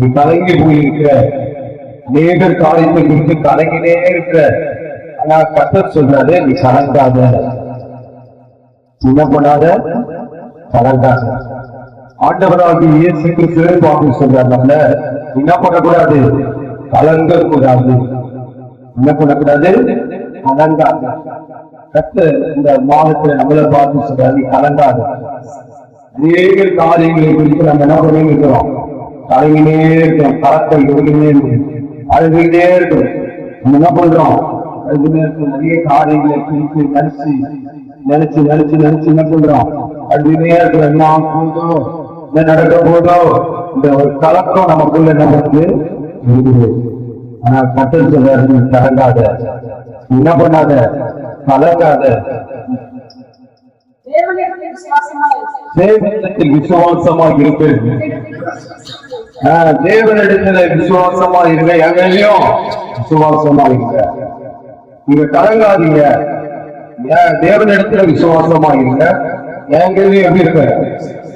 நீ கலங்கி போயிருக்கிற நேகர் காரியத்தை குறித்து கலங்கினே இருக்கிற. ஆனா கர்த்தர் சொல்றாரு, நீ கலங்காத, என்ன பண்ணாத, கலங்காத. ஆண்டவராகி இயேசு கிறிஸ்துவே பார்த்து சொல்றாரு, நம்மள என்ன பண்ணக்கூடாது, கலங்க கூடாது. என்ன பண்ணக்கூடாது, கலங்காத. கர்த்தர் இந்த மாதத்துல நம்மள பார்த்து சொல்றாரு, நீ கலங்காத. அநேக காரியங்களை குறித்து நம்ம என்ன பண்ணி இருக்கிறோம், கலங்கினே இருக்கிறோம், கலக்கம் கொடுக்கினே இருக்கிறோம், அழுதுகிட்டே இருக்கிறோம். நம்ம என்ன பண்றோம், நிறைய காரியங்களை குறித்து நினைச்சு என்ன பண்றோம், அழுதுகிட்டே இருக்கிறோம். என்ன போதோ, என்ன நடக்க போதோ, இந்த ஒரு கலக்கம் நமக்குள்ள என்ன பண்ணுது இருக்குது. ஆனா கர்த்தர் சொல்றாரு, கலங்காத, என்ன பண்ணாத, கலங்காத. தேவனிடத்தில் விசுவாசமா இருப்பேன், தேவனிடத்துல விசுவாசமா இருங்க, எங்களையும் விசுவாசமா இருங்க. நீங்க கலங்காதீங்க, தேவனிடத்துல விசுவாசமா இருங்க, எங்களையும் எப்படி இருக்க,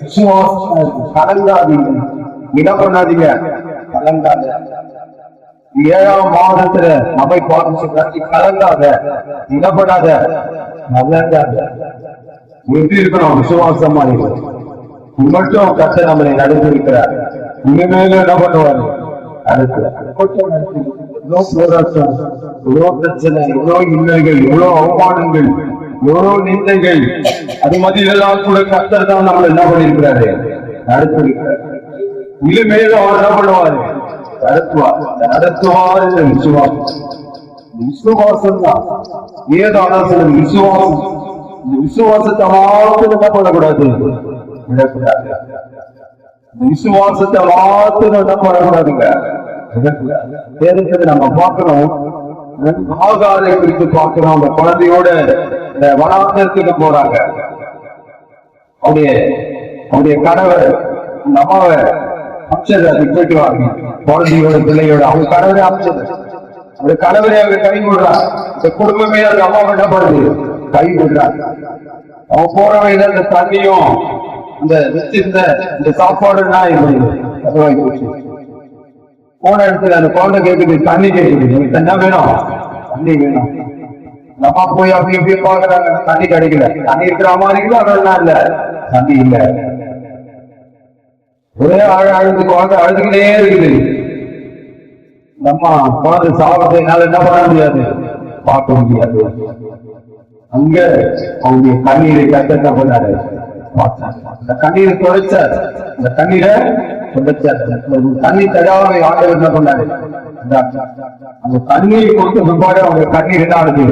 விசுவாசமா இருக்கு. கலங்காதீங்க, என்ன பண்ணாதீங்க, கலங்காத. 7ஆம் மாதத்துல நம்மை பார்த்து சொல்றாங்க, கலங்காத, என்ன பண்ணாத, கலங்காத. எப்படி இருக்கணும், விசுவாசமா இருக்கு. மட்டும் கர்த்தர் நம்மளை நடத்தி இருக்கிறார். இனிமேலும் என்ன பண்ணுவாரு, எவ்வளவு பிரச்சனை, எவ்வளவு இன்னல்கள், எவ்வளவு அவமானங்கள், எவ்வளவு நிந்தைகள், அது மாதிரி எல்லாம் கூட கர்த்தர் தான் நம்மளை என்ன பண்ணிருக்கிறாரு, நடத்திருக்கிறார். இனிமேலும் அவர் என்ன பண்ணுவாரு, நடத்துவார். விசுவாசம் தான் ஏதாவது விசுவாசம். இந்த விசுவாசத்தை மாத்திரம் என்ன பண்ணக்கூடாது, விடக்கூடாது. விசுவாசத்தை மாத்திரம் என்ன பண்ணக்கூடாதுங்க, விடக்கூடாது. நம்ம பார்க்கிறோம், ஆகாரை குறித்து பார்க்கிறோம். அந்த குழந்தையோட இந்த வனாந்தரத்துக்கு போறாங்க. அவருடைய கணவர் அந்த அம்மாவை அம்சர் போயிட்டு வாங்க, குழந்தையோட பிள்ளையோட அவங்க கணவரை அம்சர், அந்த கணவரை அவங்க கை விடுறாங்க. இந்த குடும்பமே அந்த அம்மாவை என்ன பண்ணுது, கை விடுறாங்க. அவன் போறவன் இந்த தண்ணியும் இந்த வச்சிருந்த இந்த சாப்பாடு போன இடத்துல அந்த குழந்தை கேட்குது, தண்ணி கேட்குது, எனக்கு என்ன வேணும், தண்ணி வேணும். அம்மா போய் அப்படி இப்படி பாக்குறாங்க, தண்ணி கிடைக்கல. தண்ணி இருக்கிற மாதிரி இருக்குது, அதெல்லாம் இல்ல, தண்ணி இல்ல. ஒரே அழுது குழந்தை அழுதுகிட்டே இருக்குது. நம்ம குழந்தை சாப்பிட்டு என்னால என்ன பண்ண முடியாது, பார்க்க முடியாது. அங்க அவங்களுடைய கண்ணீரை கத்த பண்ணாரு, அந்த கண்ணீரை துடைச்சார். அந்த கண்ணீரை துடைச்சார். தண்ணி தடாவை ஆண்டவர் என்ன பண்ணாரு, அந்த தண்ணீரை கொடுத்த பிற்பாடு அவங்க கண்ணீர் என்ன ஆகுது,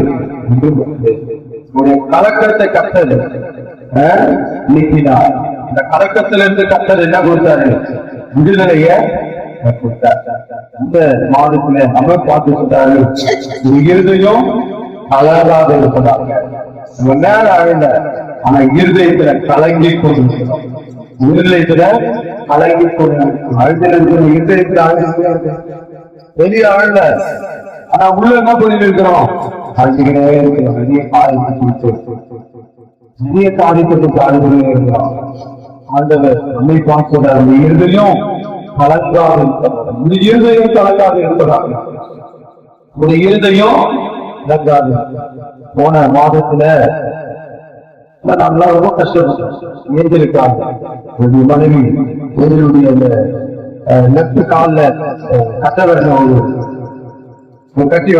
கலக்கத்தை கத்தது நீக்கினார். இந்த கலக்கத்திலிருந்து கத்தர் என்ன கொடுத்தாரு, விடுதலைய கொடுத்தார். இந்த மாதத்துல நம்ம பார்த்து சொல்றாரு, இருதயம் கலராக இருப்பதாக. நம்ம நேரம் அழுத, ஆனா இருதயத்துல கலங்கி கொண்டு, இருதயத்துல கலங்கி கொண்டு அழுது, இருதயத்துல அழுது வெளியே அழுத, ஆனா உள்ள என்ன பண்ணிட்டு இருக்கிறோம், அழுதுகிட்டே இருக்கிறோம். வெளிய காரியத்துக்கு அழுதுகிட்டே இருக்கிறோம். ஆண்டவர் நம்மை பார்க்கிறார், அந்த இருதயம் கலங்காது இருப்பதாக, இந்த இருதயம் கலங்காது இருப்பதாக, ஒரு இருதயம் கலங்காது. போன மாதத்துல நல்லா ரொம்ப கஷ்டப்பட்டேன். ஏஞ்சிருக்காங்க மனைவி, ஏஞ்சலுடைய அந்த லெப்ட் கால்ல கட்டவரல கட்டி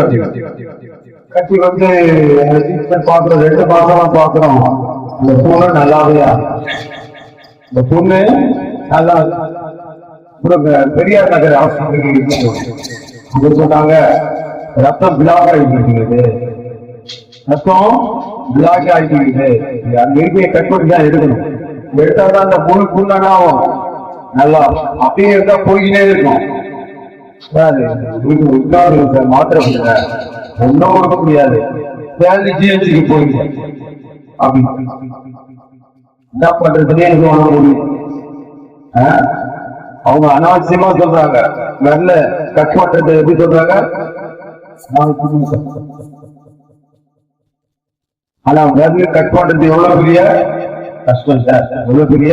வந்து பாக்குறோம். 2 மாசமா பாக்குறோம். இந்த பொண்ணு நல்லாவையா, இந்த பொண்ணு நல்லா பெரியார் நகர் ஹாஸ்பிட்டல் சொன்னாங்க, ரத்தம் பிளாக் ஆகிட்டு இருக்குது, ரத்தம் பிளாக் ஆகிட்டு இருக்குது. அங்க இருக்கைய கட் பண்ணி தான் எடுக்கணும். எடுத்தாதான் அந்த பொண்ணு புண்ணானா ஆகும். நல்லா அப்படியே இருந்தா போய்கிட்டே இருக்கும். மாத்திரை ஒன்னும் கொடுக்க முடியாது. ஜிஹெச்சுக்கு போயிங்க அப்படி என்ன பண்றதுன்னே எனக்கு வாங்க முடியும். அவங்க அனாவசியமா சொல்றாங்க, நல்ல கட் பண்றது எப்படி சொல்றாங்க, ஆனா விரல கட் பண்றது எவ்வளவு பெரிய கஷ்டம் சார், எவ்வளவு பெரிய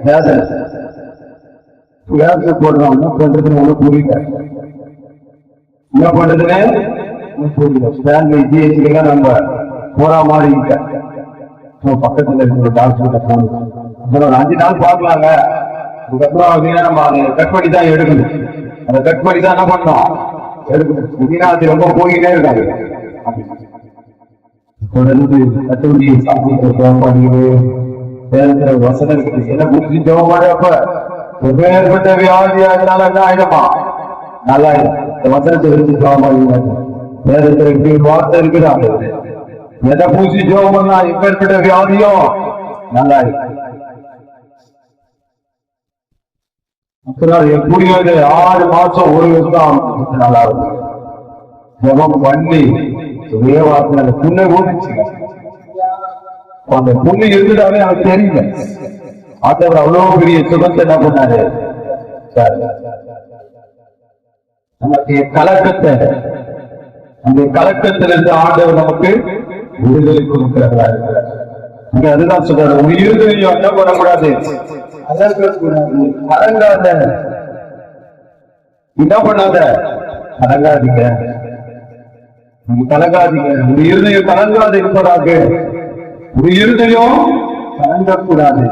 வேதனை. கேஸ் போடுறோம். என்ன பண்றதுன்னு ஒண்ணு புரியல. என்ன பண்றதுன்னு புரியல. ஸ்டான்லி ஜிஹெச்லாம் நம்ம போற மாதிரி பக்கத்துல இருக்கிற டாக்டர் போகணும். ஒரு 5 நாள் பார்க்கலாங்க. அதுக்கப்புறம் நம்ம அதை கட் பண்ணி தான் எடுக்கணும். அதை கட் பண்ணி தான் என்ன பண்ணோம் எடுக்கணும். விதினாசி ரொம்ப போயிட்டே இருக்காங்க. தொடர்ந்து கட்டுரை வசனம் என்ன புரிஞ்சு ஜெபம் பண்றப்ப எப்பேற்பட்ட வியாதியா இருந்தாலும் என்ன ஆயிடுமா நல்லாயிடும். இந்த வசனத்தை வச்சு ஜெபம் பண்ணுவாங்க. வேதத்துல இப்படி வார்த்தை இருக்குதாங்க. எதை பூசி ஜெபம் பண்ணா எப்பேற்பட்ட வியாதியும் நல்லாயிடும். எப்படியும் 6 மாசம் ஒரு வருஷம் நல்லா இருக்கும். ஜெபம் பண்ணி ஒரே வார்த்தை அந்த புண்ணை ஊதிச்சு. அந்த புண்ணு இருந்துட்டாலே எனக்கு தெரியல. ஆண்டவர் அவ்வளவு பெரிய சுகத்தை என்ன பண்ணாரு. நமக்கு கலக்கத்தை அந்த கலக்கத்திலிருந்து ஆண்டவர் நமக்கு விடுதலை கொடுக்கிறதா இருக்கிறார். அதுதான் சொல்றாரு, ஒரு இருதயம் என்ன பண்ணக்கூடாது, கலங்காத. என்ன பண்ணாத, கலங்காதீங்க, கலங்காதீங்க. ஒரு இருதயம் கலங்காது இருப்பதாக. ஒரு இருதயம் கலங்கக்கூடாது.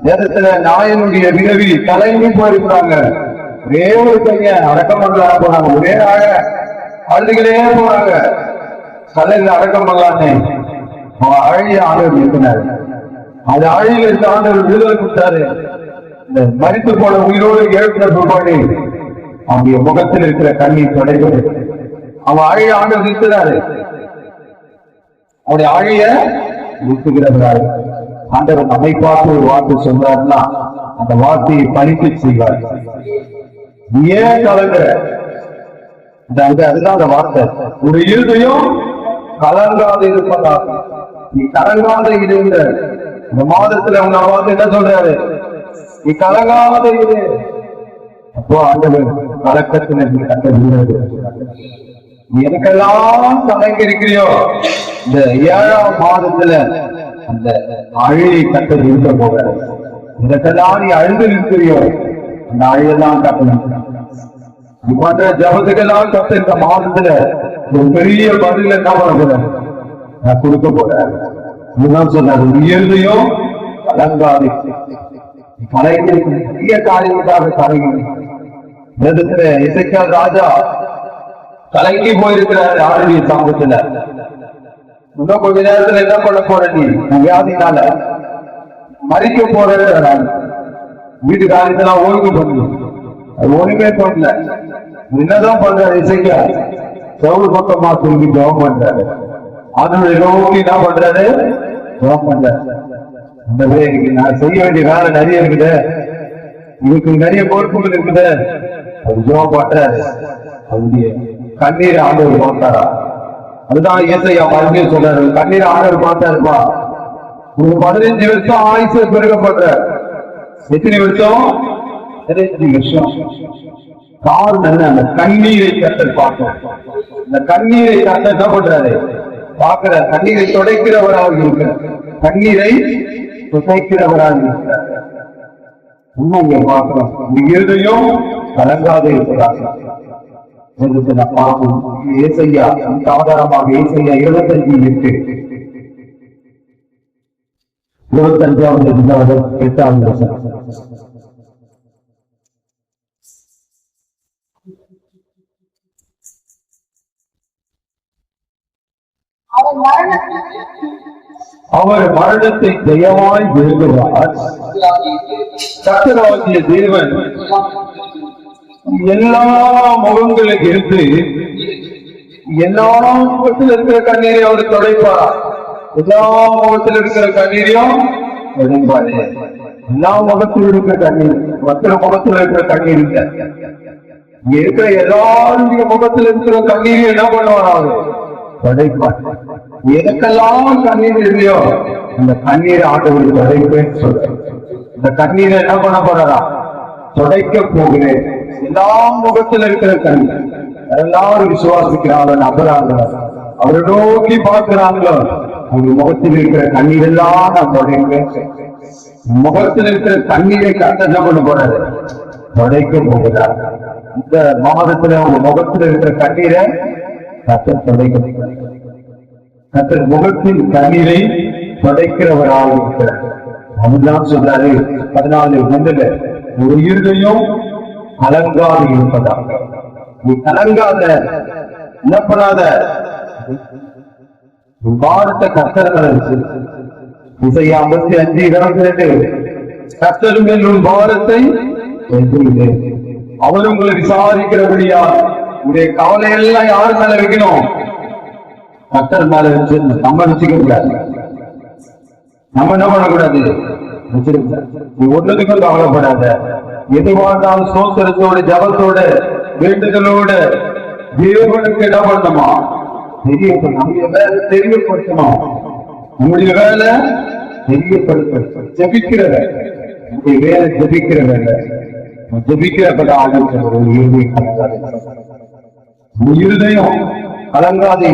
நேரத்துல நாயனுடைய வினவி கலங்கி போயிருக்கிறாங்க. ஒரே ஒரு பையன் அடக்கம் பண்ணலாம் போறாங்க. ஒரே ஆக அழுதுகளே போறாங்க. கலையில அடக்கம் பண்ணலான்னு அவன் அழகிய ஆண்டவர் இருக்கிறாரு. அது அழகிய இருந்த ஆண்டவர் விடுதலை கொடுத்தாரு. இந்த மரித்து போன உயிரோடு எழுப்பின பிற்பாடு அவனுடைய முகத்தில் இருக்கிற கண்ணீர் தொடைகிறது. அவன் அழகிய ஆண்டவர் இருக்கிறாரு. அவனுடைய அழகிய நிறுத்துகிறார்கள். ஆண்டவர் நம்மை பார்த்து ஒரு வார்த்தை சொல்றாருன்னா அந்த வார்த்தையை பணித்து செய்வார். ஏன் கலங்குற? அதுதான் அந்த வார்த்தை. ஒரு இருதயம் கலங்காத இருப்பதாக. நீ கலங்காத இருந்த இந்த மாதத்துல உங்க வார்த்தை என்ன சொல்றாரு, நீ கலங்காத இரு. அப்போ ஆண்டவர் கலக்கத்துல கட்ட நீ எனக்கெல்லாம் கலங்கி இருக்கிறியோ இந்த 7ஆம் மாதத்துல அந்த அழியை கட்ட இருக்க போக இதற்கெல்லாம் நீ அழுது இருக்கிறியோ அந்த அழியெல்லாம் கட்டணும். நீ பண்ற ஜபத்துக்கெல்லாம் கத்த இந்த மாதத்துல ஒரு பெரிய பதில என்ன பண்ண போறேன், நான் கொடுக்க போறேன். இதுதான் சொன்னாரு, உயர்ந்தையும் கலங்காது. கலைஞர் பெரிய காரியங்களுக்காக கலைஞர் இசைக்கால் ராஜா கலங்கி போயிருக்கிறாரு. ஆளுடைய சமூகத்துல இன்னும் கொஞ்ச நேரத்துல என்ன பண்ண போற, நீ வியாதினால மறிக்க போற வீட்டு காரியத்தெல்லாம் ஓய்வு பண்ணு. அது ஒண்ணுமே பண்ணல. என்னதான் பண்றாரு இசைக்கா, செவல் பக்கமா திரும்பி ஜெபம் பண்றாரு. அதனுடைய நோக்கி என்ன பண்றாரு, ஜெபம் பண்றாரு. இந்த நான் செய்ய வேண்டிய வேலை நிறைய இருக்குது, இதுக்கு நிறைய பொறுப்புகள் இருக்குது. அது ஜெபம் பண்றாரு. அவருடைய கண்ணீரை ஆண்டவர் பார்த்தாரா? அதுதான் இயேசையா மறுபடியும் சொல்றாரு, கண்ணீரை ஆண்டவர் பார்த்தாருப்பா. ஒரு 15 வருஷம் ஆயுசு பெருகப்படுற. எத்தனை வருஷம்? 15 வருஷம். காரணம் என்ன? அந்த கண்ணீரை கத்தல் பார்க்க. இந்த கண்ணீரை கத்த என்ன பண்றாரு, பார்க்கிற கண்ணீரை துடைக்கிறவராக இருக்கிறார். கண்ணீரை துடைக்கிறவராக இருக்கிறார். உண்மையை பார்க்கிறோம். இருதையும் கலங்காத இருக்கிறார்கள். ஏசையா சாதாரணமாக ஏசையா 25:8 25வது 8வது வசனம். அவர் மரணத்தை ஜெயமாய் விழுங்குவார். கர்த்தராகிய தேவன் எல்லா முகங்களுக்கு இருந்து எல்லா முகத்தில் இருக்கிற கண்ணீரை அவர் துடைப்பார். எல்லா முகத்தில் இருக்கிற கண்ணீரையும் துடைப்பாரு. எல்லா முகத்தில் இருக்கிற கண்ணீர், மற்ற முகத்தில் இருக்கிற கண்ணீர் இல்லை. இங்க இருக்கிற எல்லாருடைய முகத்தில் இருக்கிற கண்ணீரையும் என்ன பண்ணுவார், துடைப்பார். எதுக்கெல்லாம் கண்ணீர் இல்லையோ அந்த கண்ணீரை ஆண்டவருக்கு துடைப்பேன்னு சொல்ற. இந்த கண்ணீரை என்ன பண்ண போறா, துடைக்க போகிறேன். எல்லா முகத்தில் இருக்கிற கண்ணீர் எல்லாரும் விசுவாசிக்கிறாங்க, நம்புறாங்க, அவரை நோக்கி பார்க்கிறாங்களோ அவங்க முகத்தில் இருக்கிற கண்ணீர் எல்லாம் நான் துடைப்பேன். முகத்தில் இருக்கிற கண்ணீரை கத்த என்ன பண்ண போறாரு, துடைக்க போகிறார். இந்த மாதத்துல உங்க முகத்தில் இருக்கிற கண்ணீரை கர்த்தர் துடைக்க, கர்த்தர் முகத்தின் கண்ணீரை துடைக்கிறவராக இருக்கிறார். அவர்தான் சொல்றாரு 14 ஒரு இருதயம் கலங்காது இருப்பதாக. நீ கலங்காத, என்னப்படாத, பாரத்தை கர்த்தர் இசையா 55:22 கர்த்தர் மேல் உன் பாரத்தை அவர் உங்களை விசாரிக்கிறபடியா. உடைய கவலை எல்லாம் யார் மேல வைக்கணும்? கர்த்தர் மேல வச்சு நம்ம வச்சுக்க கூடாது. நம்ம என்ன பண்ணக்கூடாது? நீ ஒன்றுக்கும் கவலைப்படாத. எதுவானாலும் சோத்திரத்தோட, ஜபத்தோட, வேண்டுதலோட தேவனுக்கு என்ன பண்ணணுமா? நம்முடைய வேலை தெரியப்படுத்தணும். நம்முடைய வேலை தெரியப்படுத்த, ஜபிக்கிற வேலை, நம்முடைய வேலை ஜபிக்கிற வேலை. ஜபிக்கிறப்பட ஆகிய ஒரு இருதயம் கலங்காது.